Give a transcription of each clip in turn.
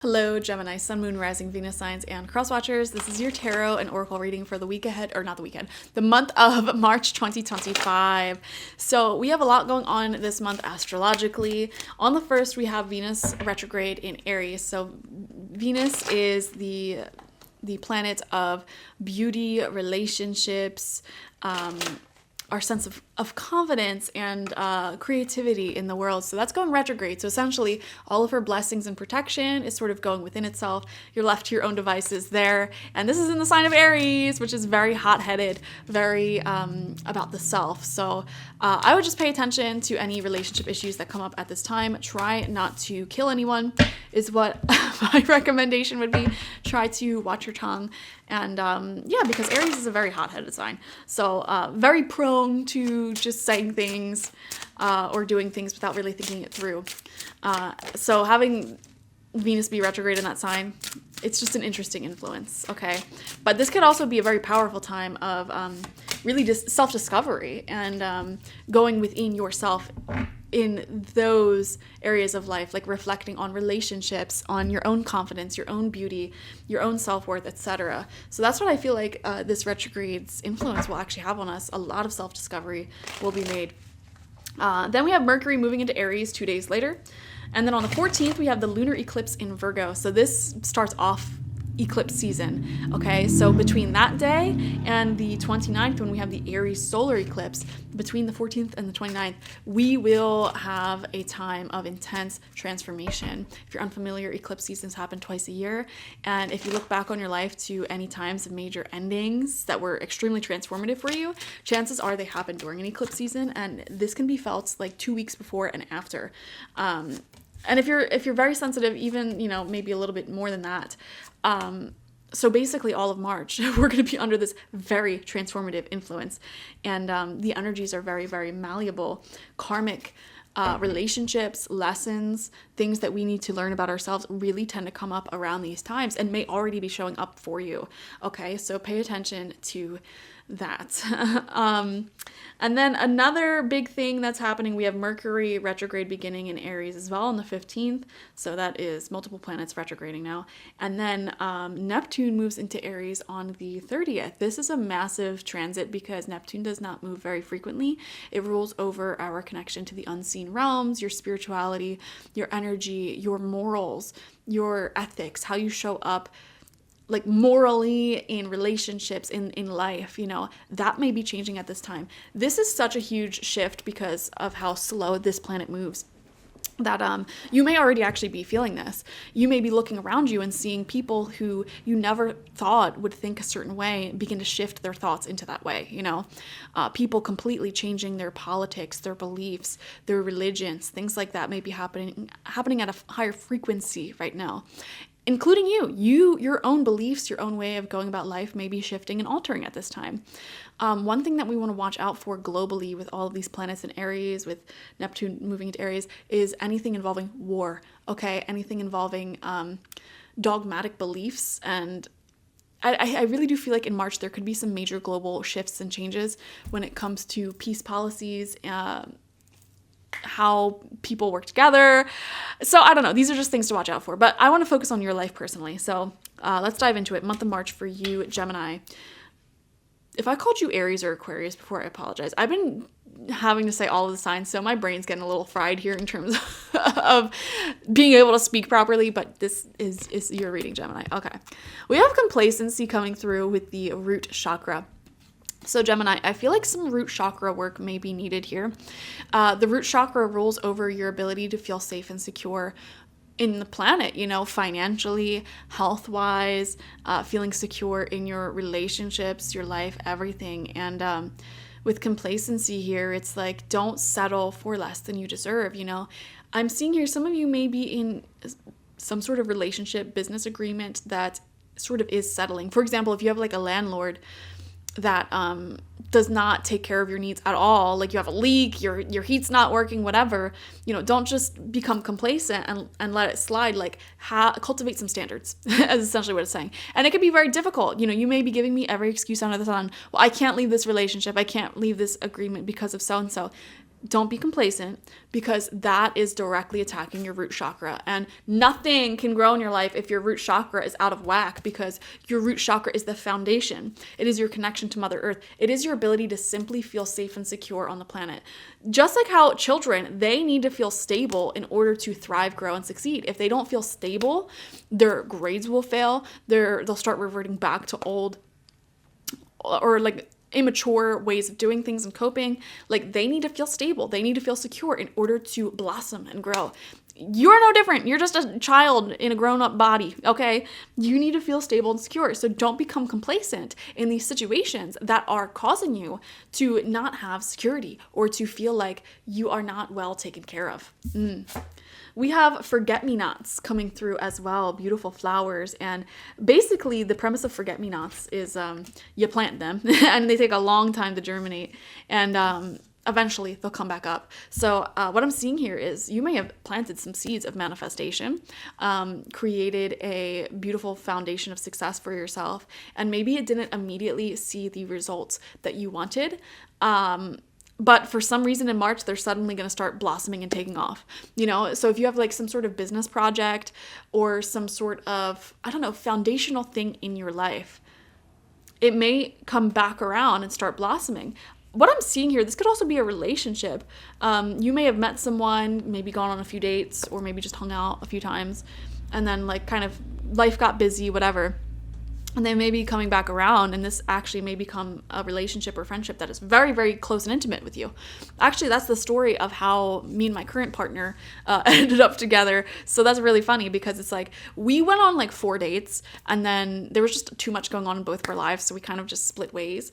Hello, Gemini, Sun, Moon, Rising, Venus signs, and cross watchers. This is your tarot and oracle reading for the week ahead, or not the weekend, the month of March 2025. So we have a lot going on this month astrologically. On the 1st, we have Venus retrograde in Aries. So Venus is the planet of beauty, relationships, our sense of confidence and creativity in the world. So that's going retrograde. So essentially all of her blessings and protection is sort of going within itself. You're left to your own devices there. And this is in the sign of Aries, which is very hot-headed, very about the self. So I would just pay attention to any relationship issues that come up at this time. Try not to kill anyone is what my recommendation would be. Try to watch your tongue. And yeah, because Aries is a very hot-headed sign. So very prone to just saying things or doing things without really thinking it through. So having Venus be retrograde in that sign, it's just an interesting influence, okay? But this could also be a very powerful time of really just self-discovery and going within yourself in those areas of life, like reflecting on relationships, on your own confidence, your own beauty, your own self-worth, etc. So that's what I feel like this retrograde's influence will actually have on us. A lot of self-discovery will be made. Then we have Mercury moving into Aries 2 days later. And then on the 14th, we have the lunar eclipse in Virgo. So this starts off eclipse season, okay? So between that day and the 29th, when we have the Aries solar eclipse, between the 14th and the 29th, we will have a time of intense transformation. If you're unfamiliar, eclipse seasons happen twice a year. And if you look back on your life to any times of major endings that were extremely transformative for you, chances are they happened during an eclipse season. And this can be felt like 2 weeks before and after. And if you're very sensitive, even, maybe a little bit more than that. So basically all of March, we're going to be under this very transformative influence. And the energies are very, very malleable. Karmic relationships, lessons, things that we need to learn about ourselves really tend to come up around these times and may already be showing up for you. Okay, so pay attention to that. And then another big thing that's happening, we have Mercury retrograde beginning in Aries as well on the 15th. So that is multiple planets retrograding now. And then Neptune moves into Aries on the 30th. This is a massive transit because Neptune does not move very frequently. It rules over our connection to the unseen realms, your spirituality, your energy, your morals, your ethics, how you show up like morally in relationships, in life, that may be changing at this time. This is such a huge shift because of how slow this planet moves that you may already actually be feeling this. You may be looking around you and seeing people who you never thought would think a certain way begin to shift their thoughts into that way, people completely changing their politics, their beliefs, their religions, things like that may be happening at a higher frequency right now. Including your own beliefs, your own way of going about life may be shifting and altering at this time. One thing that we want to watch out for globally with all of these planets in Aries, with Neptune moving into Aries, is anything involving war, okay? Anything involving dogmatic beliefs. And I really do feel like in March there could be some major global shifts and changes when it comes to peace policies, how people work together. So I don't know. These are just things to watch out for. But I want to focus on your life personally. So let's dive into it. Month of March for you, Gemini. If I called you Aries or Aquarius before, I apologize. I've been having to say all of the signs, so my brain's getting a little fried here in terms of being able to speak properly. But this is your reading, Gemini. Okay. We have complacency coming through with the root chakra. So Gemini, I feel like some root chakra work may be needed here. The root chakra rules over your ability to feel safe and secure in the planet, financially, health-wise, feeling secure in your relationships, your life, everything. And with complacency here, it's like, don't settle for less than you deserve, I'm seeing here some of you may be in some sort of relationship, business agreement that sort of is settling. For example, if you have like a landlord that does not take care of your needs at all, like you have a leak, your heat's not working, whatever, don't just become complacent and let it slide. Like cultivate some standards is essentially what it's saying. And it can be very difficult. You may be giving me every excuse under the sun. Well, I can't leave this relationship, I can't leave this agreement because of so and so. Don't be complacent, because that is directly attacking your root chakra, and nothing can grow in your life if your root chakra is out of whack, because your root chakra is the foundation. It is your connection to Mother Earth. It is your ability to simply feel safe and secure on the planet. Just like how children, they need to feel stable in order to thrive, grow, and succeed. If they don't feel stable, their grades will fail. They'll start reverting back to old or like immature ways of doing things and coping. Like, they need to feel stable. They need to feel secure in order to blossom and grow. You're no different. You're just a child in a grown-up body, okay? You need to feel stable and secure. So don't become complacent in these situations that are causing you to not have security or to feel like you are not well taken care of. We have forget-me-nots coming through as well, beautiful flowers. And basically the premise of forget-me-nots is you plant them and they take a long time to germinate, and eventually they'll come back up. So what I'm seeing here is you may have planted some seeds of manifestation, created a beautiful foundation of success for yourself, and maybe it didn't immediately see the results that you wanted. But for some reason in March, they're suddenly going to start blossoming and taking off, you know? So if you have like some sort of business project or some sort of, I don't know, foundational thing in your life, it may come back around and start blossoming. What I'm seeing here, this could also be a relationship. You may have met someone, maybe gone on a few dates, or maybe just hung out a few times, and then like kind of life got busy, whatever. And they may be coming back around, and this actually may become a relationship or friendship that is very, very close and intimate with you. Actually, that's the story of how me and my current partner ended up together. So that's really funny, because it's like we went on like 4 dates, and then there was just too much going on in both of our lives. So we kind of just split ways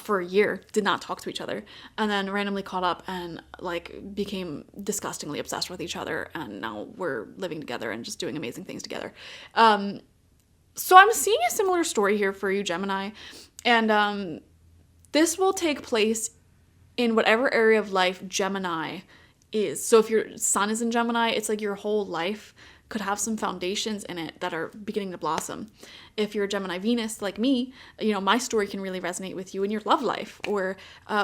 for a year, did not talk to each other, and then randomly caught up and like became disgustingly obsessed with each other. And now we're living together and just doing amazing things together. So I'm seeing a similar story here for you, Gemini, and this will take place in whatever area of life Gemini is. So if your sun is in Gemini, it's like your whole life could have some foundations in it that are beginning to blossom. If you're a Gemini Venus like me, you know, my story can really resonate with you in your love life or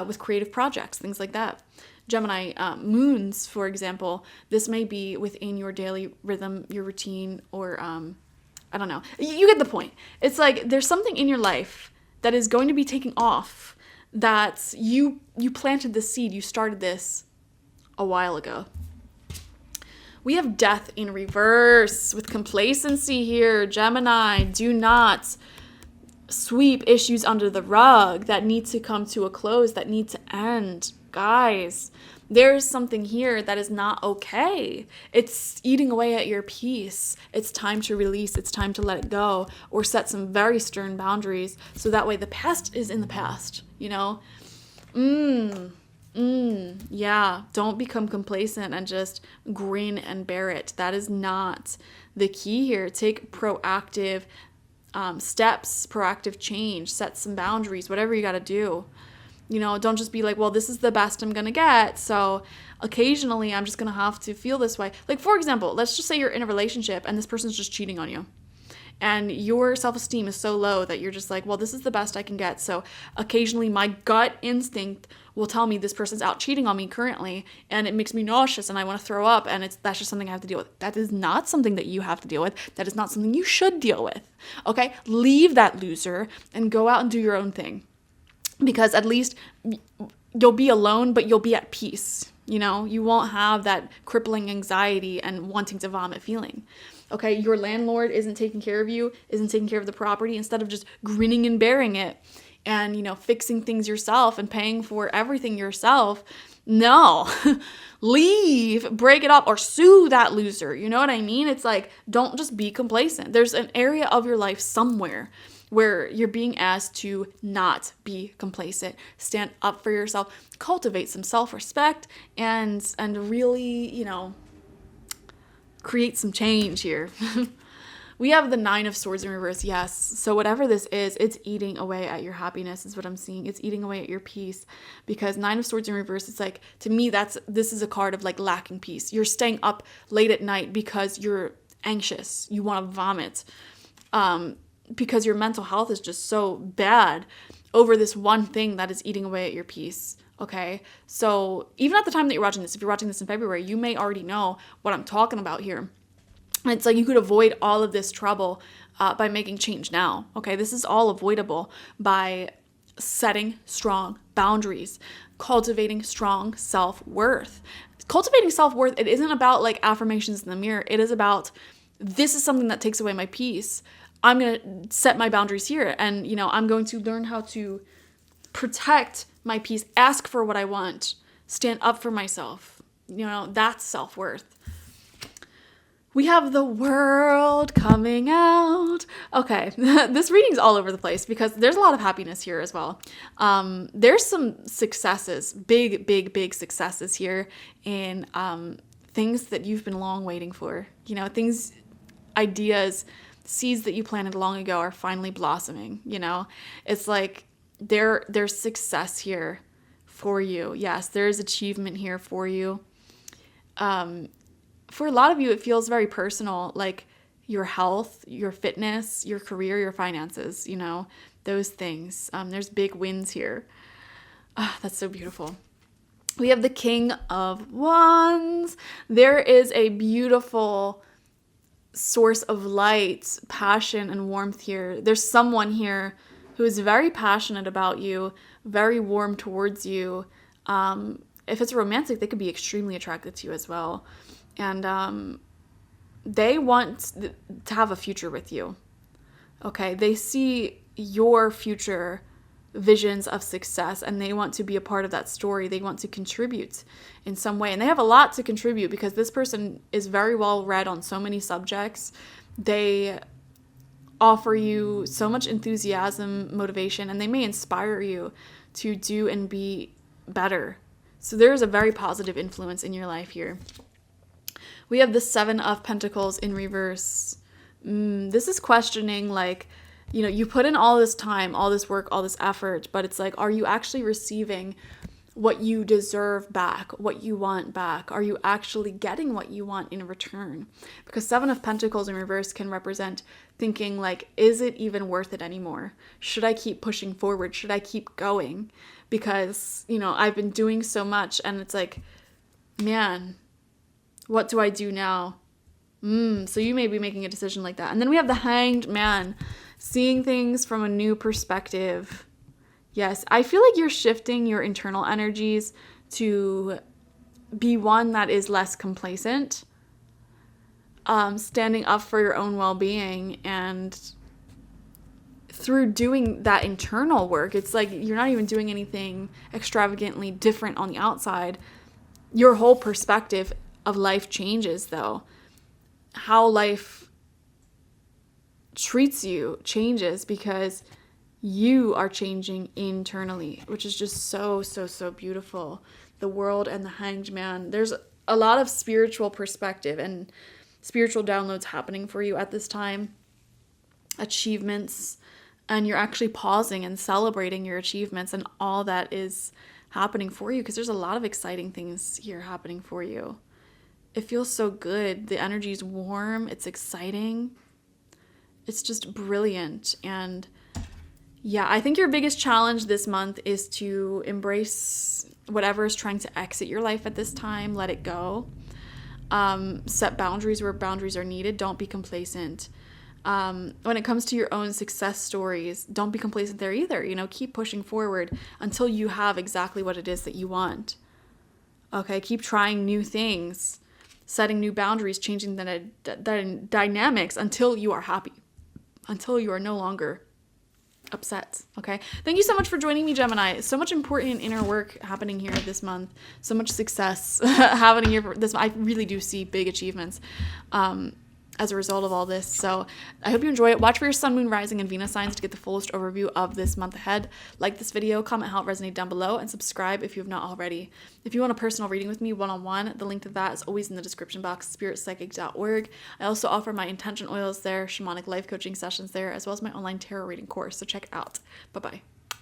with creative projects, things like that. Gemini moons, for example, this may be within your daily rhythm, your routine, or I don't know. You get the point. It's like there's something in your life that is going to be taking off, that you planted the seed, you started this a while ago. We have death in reverse with complacency here. Gemini, do not sweep issues under the rug that need to come to a close, that need to end. Guys, there's something here that is not okay. It's eating away at your peace. It's time to release. It's time to let it go, or set some very stern boundaries so that way the past is in the past, you know? Yeah, don't become complacent and just grin and bear it. That is not the key here. Take proactive steps, proactive change, set some boundaries, whatever you got to do. You know, don't just be like, well, this is the best I'm going to get, so occasionally I'm just going to have to feel this way. Like, for example, let's just say you're in a relationship and this person's just cheating on you. And your self-esteem is so low that you're just like, well, this is the best I can get. So occasionally my gut instinct will tell me this person's out cheating on me currently, and it makes me nauseous and I want to throw up, and that's just something I have to deal with. That is not something that you have to deal with. That is not something you should deal with. Okay? Leave that loser and go out and do your own thing. Because at least you'll be alone, but you'll be at peace. You know, you won't have that crippling anxiety and wanting to vomit feeling. Okay, your landlord isn't taking care of you, isn't taking care of the property. Instead of just grinning and bearing it and, you know, fixing things yourself and paying for everything yourself, no. Leave, break it up, or sue that loser. You know what I mean? It's like, don't just be complacent. There's an area of your life somewhere where you're being asked to not be complacent, stand up for yourself, cultivate some self-respect, and really, you know, create some change here. We have the 9 of Swords in reverse, yes. So whatever this is, it's eating away at your happiness is what I'm seeing. It's eating away at your peace, because 9 of Swords in reverse, it's like, to me, this is a card of like lacking peace. You're staying up late at night because you're anxious. You want to vomit. Because your mental health is just so bad over this one thing that is eating away at your peace. Okay, so even at the time that you're watching this, if you're watching this in February, you may already know what I'm talking about here. And it's like you could avoid all of this trouble by making change now. Okay, this is all avoidable by setting strong boundaries, cultivating strong self-worth. Cultivating self-worth, it isn't about like affirmations in the mirror. It is about, this is something that takes away my peace. I'm going to set my boundaries here. And, I'm going to learn how to protect my peace, ask for what I want, stand up for myself. That's self-worth. We have the world coming out. Okay, this reading's all over the place because there's a lot of happiness here as well. There's some successes, big, big, big successes here in things that you've been long waiting for. Things, ideas, seeds that you planted long ago are finally blossoming. It's like there's success here for you. Yes, there's achievement here for you. For a lot of you, it feels very personal, like your health, your fitness, your career, your finances, those things. There's big wins here. That's so beautiful. We have the King of Wands. There is a beautiful source of light, passion, and warmth here. There's someone here who is very passionate about you, very warm towards you. If it's romantic, they could be extremely attracted to you as well. And they want to have a future with you. Okay, they see your future visions of success and they want to be a part of that story. They want to contribute in some way. And they have a lot to contribute because this person is very well read on so many subjects. They offer you so much enthusiasm, motivation, and they may inspire you to do and be better. So there is a very positive influence in your life here. We have the Seven of Pentacles in reverse. This is questioning, like, you put in all this time, all this work, all this effort, but it's like, are you actually receiving what you deserve back, what you want back? Are you actually getting what you want in return? Because Seven of Pentacles in reverse can represent thinking like, is it even worth it anymore? Should I keep pushing forward? Should I keep going? Because, I've been doing so much and it's like, man, what do I do now? So you may be making a decision like that. And then we have the Hanged Man, seeing things from a new perspective. Yes, I feel like you're shifting your internal energies to be one that is less complacent, standing up for your own well-being. And through doing that internal work, it's like you're not even doing anything extravagantly different on the outside. Your whole perspective of life changes, though. How life treats you changes because you are changing internally, which is just so, so, so beautiful. The World and the Hanged Man. There's a lot of spiritual perspective and spiritual downloads happening for you at this time. Achievements. And you're actually pausing and celebrating your achievements and all that is happening for you because there's a lot of exciting things here happening for you. It feels so good. The energy is warm. It's exciting. It's just brilliant. And yeah, I think your biggest challenge this month is to embrace whatever is trying to exit your life at this time. Let it go. Set boundaries where boundaries are needed. Don't be complacent. When it comes to your own success stories, don't be complacent there either. Keep pushing forward until you have exactly what it is that you want. Okay, keep trying new things. Setting new boundaries, changing the dynamics until you are happy, until you are no longer upset. Okay. Thank you so much for joining me, Gemini. So much important inner work happening here this month. So much success happening here this month. I really do see big achievements as a result of all this. So I hope you enjoy it. Watch for your sun, moon, rising, and Venus signs to get the fullest overview of this month ahead. Like this video, comment how it resonated down below, and subscribe if you have not already. If you want a personal reading with me one-on-one, the link to that is always in the description box, spiritpsychic.org. I also offer my intention oils there, shamanic life coaching sessions there, as well as my online tarot reading course. So check it out. Bye-bye.